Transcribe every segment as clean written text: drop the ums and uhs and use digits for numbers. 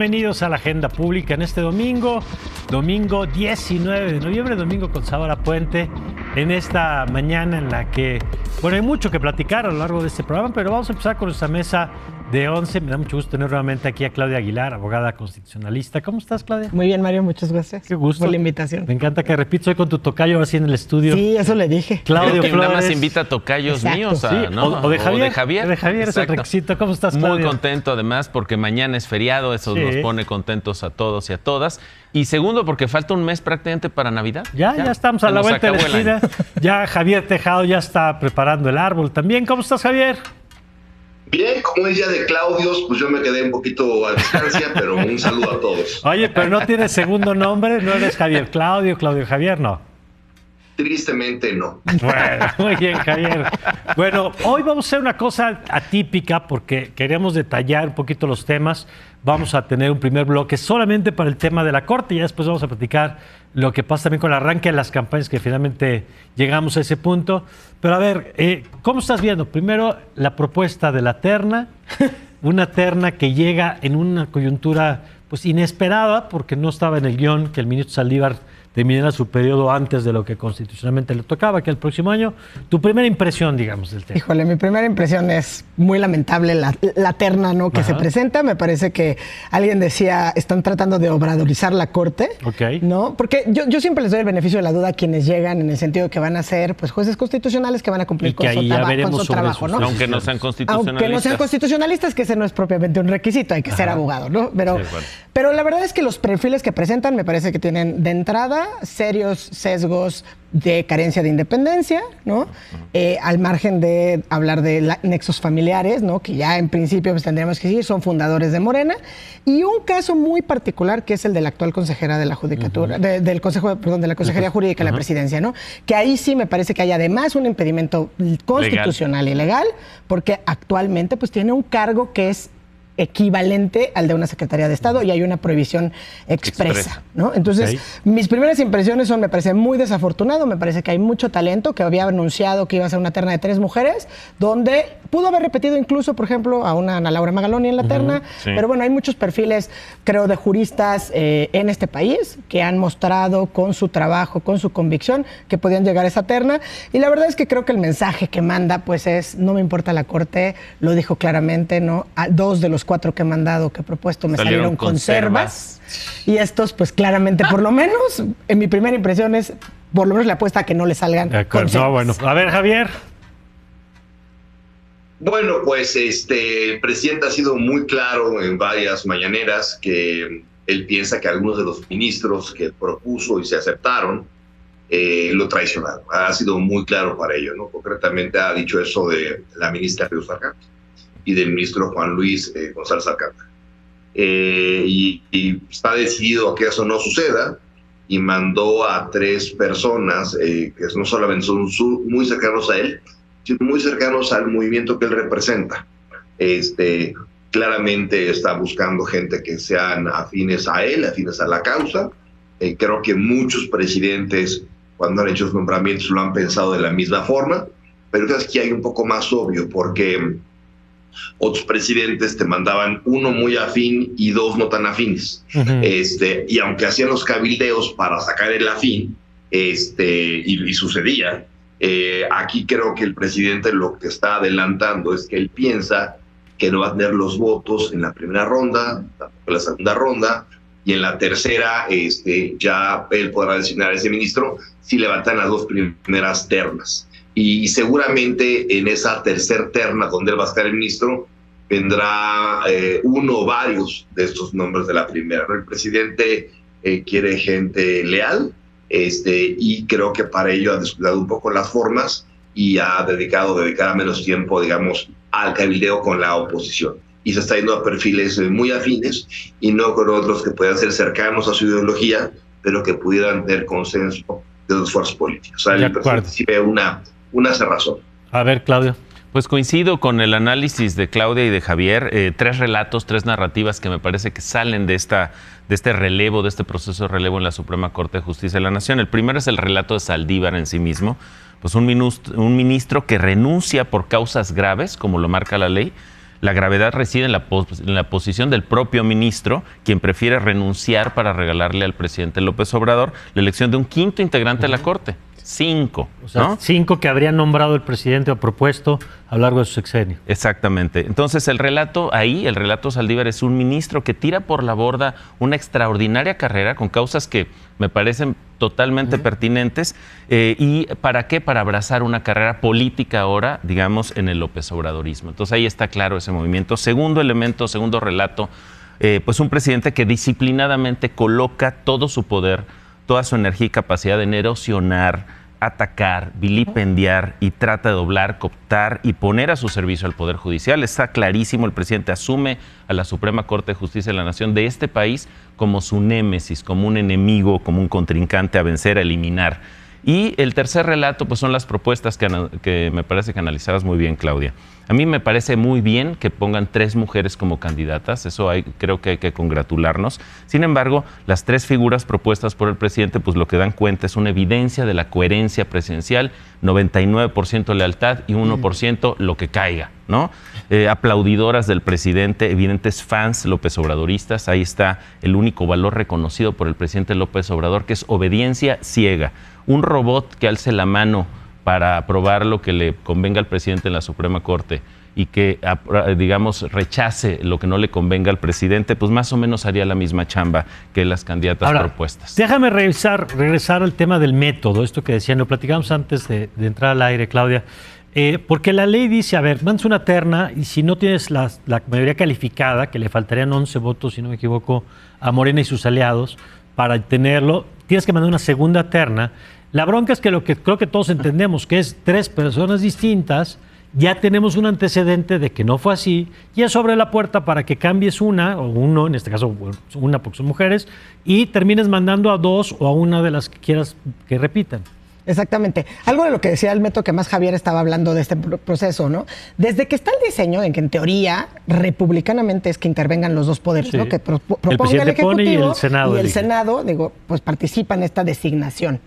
Bienvenidos a la Agenda Pública en este domingo 19 de noviembre, domingo con sabor a puente, en esta mañana en la que, bueno, hay mucho que platicar a lo largo de este programa, pero vamos a empezar con nuestra mesa de 11. Me da mucho gusto tener nuevamente aquí a Claudia Aguilar, abogada constitucionalista. ¿Cómo estás, Claudia? Muy bien, Mario, muchas gracias. Qué gusto. Por la invitación. Me encanta que repites hoy con tu tocayo así en el estudio. Sí, eso le dije. Claudio Creo que Flores. nada más invita a tocayos míos, Sí, ¿no? o de Javier. De Javier. Es el Exacto. requisito. ¿Cómo estás, Claudio? Muy contento, además, porque mañana es feriado. Eso Sí. nos pone contentos a todos y a todas. Y segundo, porque falta un mes prácticamente para Navidad. Ya estamos a Se la nos vuelta de la acabó el año. esquina. Ya Javier Tejado ya está preparando el árbol también. ¿Cómo estás, Javier? Bien, como es día de Claudios, pues yo me quedé un poquito a distancia, pero un saludo a todos. Oye, pero no tienes segundo nombre, no eres Javier Claudio Javier, no. Tristemente no. Bueno, muy bien, Javier. Bueno, hoy vamos a hacer una cosa atípica porque queremos detallar un poquito los temas. Vamos a tener un primer bloque solamente para el tema de la Corte y ya después vamos a platicar lo que pasa también con el arranque de las campañas, que finalmente llegamos a ese punto. Pero a ver, ¿cómo estás viendo? Primero, la propuesta de la terna, una terna que llega en una coyuntura pues inesperada porque no estaba en el guión que el ministro Saldívar terminara su periodo antes de lo que constitucionalmente le tocaba, que el próximo año. Tu primera impresión, digamos, del tema. Híjole, mi primera impresión es muy lamentable la terna, ¿no?, que se presenta. Me parece que alguien decía, están tratando de obradorizar la Corte, Ok. ¿no? Porque yo siempre les doy el beneficio de la duda a quienes llegan, en el sentido de que van a ser pues jueces constitucionales que van a cumplir Y que con su, ahí ya veremos con su sobre trabajo, sus ¿no? Aunque no sean constitucionalistas. Aunque no sean constitucionalistas, que ese no es propiamente un requisito, hay que ser abogado, ¿no? Pero, Sí, bueno. pero la verdad es que los perfiles que presentan me parece que tienen de entrada serios sesgos de carencia de independencia, ¿no? Al margen de hablar de nexos familiares, ¿no?, que ya en principio pues tendríamos que decir son fundadores de Morena, y un caso muy particular que es el de la actual consejera de la Judicatura, del Consejo, perdón, de la Consejería Jurídica de la Presidencia, ¿no? Que ahí sí me parece que hay además un impedimento constitucional y legal, porque actualmente pues tiene un cargo que es equivalente al de una Secretaría de Estado y hay una prohibición expresa, ¿no? Entonces, mis primeras impresiones son, me parece muy desafortunado, me parece que hay mucho talento, que había anunciado que iba a ser una terna de 3 mujeres, donde pudo haber repetido incluso, por ejemplo, a una Ana Laura Magaloni en la terna, sí. pero bueno, hay muchos perfiles, creo, de juristas en este país que han mostrado con su trabajo, con su convicción, que podían llegar a esa terna, y la verdad es que creo que el mensaje que manda, pues es, no me importa la Corte, lo dijo claramente, ¿no? A 2 de los 4 que he mandado, que he propuesto, me salieron conservas. Y estos, pues claramente, por lo menos, en mi primera impresión es, por lo menos le apuesta a que no le salgan conservas. No, bueno. A ver, Javier. Bueno, pues el presidente ha sido muy claro en varias mañaneras que él piensa que algunos de los ministros que propuso y se aceptaron lo traicionaron. Ha sido muy claro para ello, ¿no? Concretamente ha dicho eso de la ministra Ríos Alcántara y del ministro Juan Luis González Alcántara. Y está decidido a que eso no suceda y mandó a 3 personas que no solamente son muy cercanos a él, sino muy cercanos al movimiento que él representa. Claramente está buscando gente que sean afines a él, afines a la causa. Creo que muchos presidentes, cuando han hecho los nombramientos, lo han pensado de la misma forma, pero creo que hay un poco más obvio, porque otros presidentes te mandaban 1 muy afín y 2 no tan afines. Y aunque hacían los cabildeos para sacar el afín, y sucedía, aquí creo que el presidente lo que está adelantando es que él piensa que no va a tener los votos en la primera ronda, tampoco en la segunda ronda, y en la tercera ya él podrá designar a ese ministro si levantan las 2 primeras ternas. Y seguramente en esa tercera terna donde él va a estar el ministro vendrá uno o varios de estos nombres de la primera. El presidente quiere gente leal, y creo que para ello ha descuidado un poco las formas y ha dedicar menos tiempo, digamos, al cabildeo con la oposición. Y se está yendo a perfiles muy afines y no con otros que puedan ser cercanos a su ideología, pero que pudieran tener consenso de los fuerzas políticas. O sea, el presidente sí ve una cerrazón. A ver, Claudio. Pues coincido con el análisis de Claudia y de Javier. 3 relatos, 3 narrativas que me parece que salen de este relevo, de este proceso de relevo en la Suprema Corte de Justicia de la Nación. El primero es el relato de Saldívar en sí mismo, pues un ministro que renuncia por causas graves, como lo marca la ley. La gravedad reside en la posición del propio ministro, quien prefiere renunciar para regalarle al presidente López Obrador la elección de un quinto integrante de la Corte. 5. O sea, ¿no? 5 que habría nombrado el presidente o propuesto a lo largo de su sexenio. Exactamente. Entonces, el relato Saldívar, es un ministro que tira por la borda una extraordinaria carrera con causas que me parecen totalmente pertinentes. ¿Y para qué? Para abrazar una carrera política ahora, digamos, en el López Obradorismo. Entonces, ahí está claro ese movimiento. Segundo elemento, segundo relato, pues un presidente que disciplinadamente coloca todo su poder, toda su energía y capacidad en erosionar, atacar, vilipendiar y trata de doblar, cooptar y poner a su servicio al Poder Judicial. Está clarísimo, el presidente asume a la Suprema Corte de Justicia de la Nación de este país como su némesis, como un enemigo, como un contrincante a vencer, a eliminar. Y el tercer relato, pues son las propuestas que me parece que analizabas muy bien, Claudia. A mí me parece muy bien que pongan 3 mujeres como candidatas, eso creo que hay que congratularnos. Sin embargo, las 3 figuras propuestas por el presidente, pues lo que dan cuenta es una evidencia de la coherencia presidencial, 99% lealtad y 1% lo que caiga, ¿no? Aplaudidoras del presidente, evidentes fans López Obradoristas, ahí está el único valor reconocido por el presidente López Obrador, que es obediencia ciega. Un robot que alce la mano para aprobar lo que le convenga al presidente en la Suprema Corte y que, digamos, rechace lo que no le convenga al presidente, pues más o menos haría la misma chamba que las candidatas propuestas. Déjame regresar al tema del método, esto que decían, lo platicamos antes de entrar al aire, Claudia, porque la ley dice, a ver, mandas una terna y si no tienes la mayoría calificada, que le faltarían 11 votos, si no me equivoco, a Morena y sus aliados, para tenerlo, tienes que mandar una segunda terna. La bronca es que lo que creo que todos entendemos, que es 3 personas distintas, ya tenemos un antecedente de que no fue así, y es sobre la puerta para que cambies una, o uno, en este caso una porque son mujeres, y termines mandando a 2 o a una de las que quieras que repitan. Exactamente. Algo de lo que decía el método que más Javier estaba hablando de este proceso, ¿no? Desde que está el diseño, en que en teoría, republicanamente es que intervengan los 2 poderes, sí, ¿no? Que proponga el Ejecutivo y el Senado, digo, pues participa en esta designación.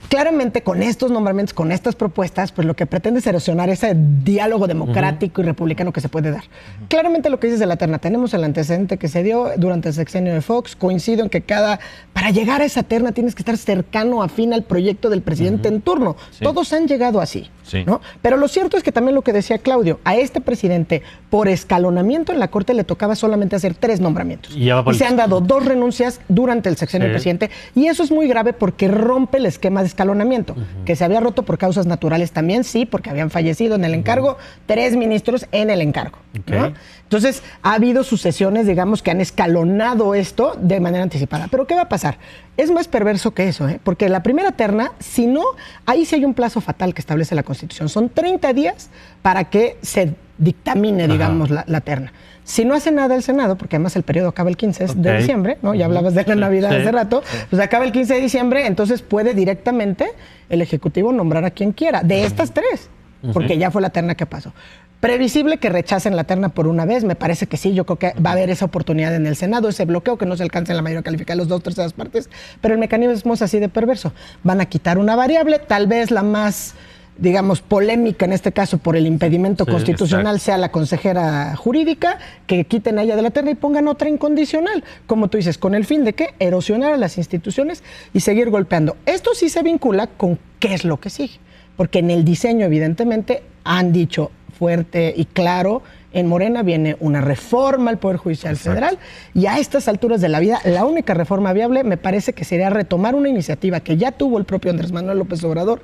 Claramente, con estos nombramientos, con estas propuestas, pues lo que pretende es erosionar ese diálogo democrático y republicano que se puede dar. Claramente lo que dices de la terna, tenemos el antecedente que se dio durante el sexenio de Fox, coincido en que para llegar a esa terna tienes que estar cercano, afín al proyecto del presidente en turno. Sí. Todos han llegado así, sí, ¿no? Pero lo cierto es que también lo que decía Claudio, a este presidente, por escalonamiento en la Corte, le tocaba solamente hacer 3 nombramientos. Y se han dado 2 renuncias durante el sexenio del presidente, y eso es muy grave porque rompe el esquema de escalonamiento, que se había roto por causas naturales también, sí, porque habían fallecido en el encargo 3 ministros en el encargo, ¿no? Entonces, ha habido sucesiones, digamos, que han escalonado esto de manera anticipada. ¿Pero qué va a pasar? Es más perverso que eso, porque la primera terna, si no, ahí sí hay un plazo fatal que establece la Constitución. Son 30 días para que se dictamine, digamos, la terna. Si no hace nada el Senado, porque además el periodo acaba el 15 de diciembre, ¿no? Ya hablabas de la Navidad hace rato, pues acaba el 15 de diciembre, entonces puede directamente el Ejecutivo nombrar a quien quiera, de estas 3, porque ya fue la terna que pasó. Previsible que rechacen la terna por una vez, me parece que sí, yo creo que va a haber esa oportunidad en el Senado, ese bloqueo que no se alcance en la mayoría calificada de las 2/3 partes, pero el mecanismo es así de perverso. Van a quitar una variable, tal vez la más, digamos, polémica en este caso por el impedimento constitucional sea la consejera jurídica, que quiten a ella de la terna y pongan otra incondicional, como tú dices, con el fin de ¿qué? Erosionar a las instituciones y seguir golpeando. Esto sí se vincula con qué es lo que sigue, porque en el diseño evidentemente han dicho fuerte y claro, en Morena viene una reforma al Poder Judicial Federal, y a estas alturas de la vida, la única reforma viable me parece que sería retomar una iniciativa que ya tuvo el propio Andrés Manuel López Obrador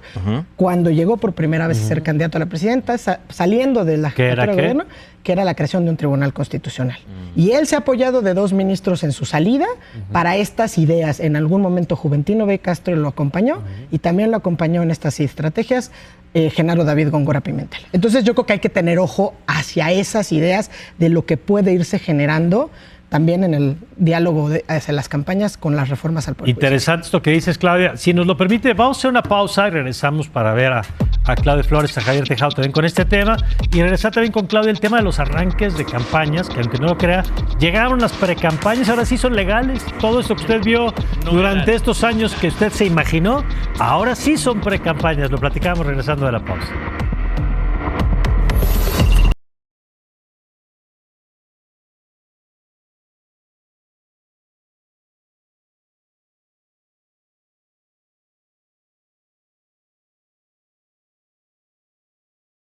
cuando llegó por primera vez a ser candidato a la presidenta, saliendo de la jefatura de gobierno, que era la creación de un tribunal constitucional. Y él se ha apoyado de 2 ministros en su salida para estas ideas. En algún momento Juventino B. Castro lo acompañó y también lo acompañó en estas estrategias Genaro David Góngora Pimentel. Entonces yo creo que hay que tener ojo hacia esas ideas de lo que puede irse generando también en el diálogo hacia las campañas con las reformas al Poder Judicial. Interesante esto que dices, Claudia. Si nos lo permite, vamos a hacer una pausa y regresamos para ver a Claudia Flores, a Javier Tejado también con este tema, y regresar también con Claudia el tema de los arranques de campañas, que aunque no lo crea, llegaron las precampañas, ahora sí son legales. Todo esto que usted vio durante estos años que usted se imaginó, ahora sí son precampañas. Lo platicamos regresando de la pausa.